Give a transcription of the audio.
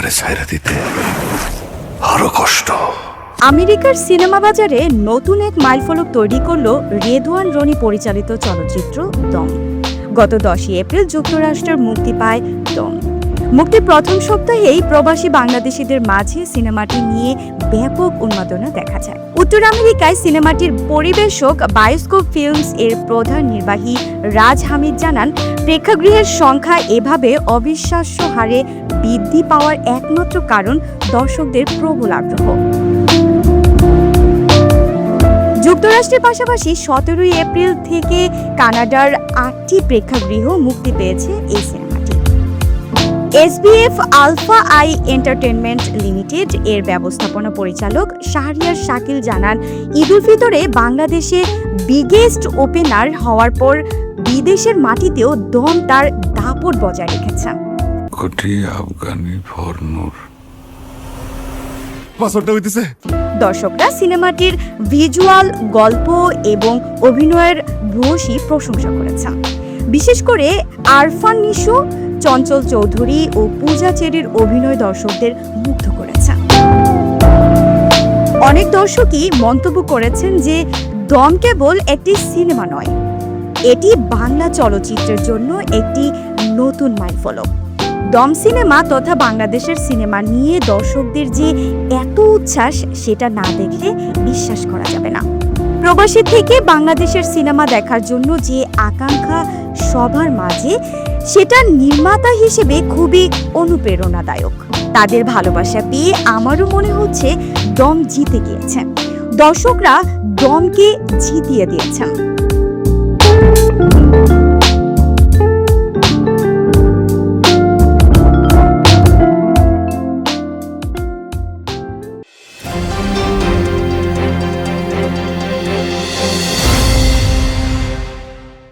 তারে ছাইরা দিতে আরো কষ্ট। আমেরিকার সিনেমা বাজারে নতুন এক মাইলফলক তৈরি করল রেদওয়ান রনি পরিচালিত চলচ্চিত্র দম। গত 10 এপ্রিল যুক্তরাষ্ট্রের মুক্তি পায় দম। মুক্তির প্রথম সপ্তাহেই প্রবাসী বাংলাদেশিদের মাঝে সিনেমাটি নিয়ে ব্যাপক উন্মাদনা দেখা যায়। উত্তর আমেরিকায় সিনেমাটির পরিবেশক বায়োস্কোপ ফিল্মস এর প্রধান নির্বাহী রাজ হামিদ জানান, প্রেক্ষাগৃহের সংখ্যা এভাবে অবিশ্বাস্য হারে বৃদ্ধি পাওয়ার একমাত্র কারণ দর্শকদের প্রবল আগ্রহ। যুক্তরাষ্ট্রের পাশাপাশি 17 এপ্রিল থেকে কানাডার 8টি প্রেক্ষাগৃহ মুক্তি পেয়েছে এই সিনেমাটি। SBF Alpha I Entertainment Limited এর ব্যবস্থাপনা পরিচালক শাহরিয়ার শাকিল জানান, ঈদ উল ফিতরে বাংলাদেশে বিগেস্ট ওপেনার হওয়ার পর বিদেশের মাটিতেও দম তার দাপট বজায় রেখেছে। কোটি আফগানি ফরনুর দর্শকরা সিনেমাটির ভিজুয়াল, গল্প এবং অভিনয়ের ভূয়সী প্রশংসা করেছেন। বিশেষ করে আরফান নিশো, চঞ্চল চৌধুরী ও পূজা চেরির অভিনয় দর্শকদের মুগ্ধ করেছে। অনেক দর্শকই মন্তব্য করেছেন যে দম কেবল একটি সিনেমা নয়, এটি বাংলা চলচ্চিত্রের জন্য একটি নতুন মাইলফলক। দম সিনেমা তথা বাংলাদেশের সিনেমা নিয়ে দর্শকদের যে এত উচ্ছ্বাস, সেটা না দেখলে বিশ্বাস করা যাবে না। প্রবাসী থেকে বাংলাদেশের সিনেমা দেখার জন্য যে আকাঙ্ক্ষা সবার মাঝে, সেটা নির্মাতা হিসেবে খুবই অনুপ্রেরণাদায়ক। তাদের ভালোবাসা পেয়ে আমারও মনে হচ্ছে দম জিতে গিয়েছে। দর্শকরা দমকে জিতিয়ে দিয়েছেন।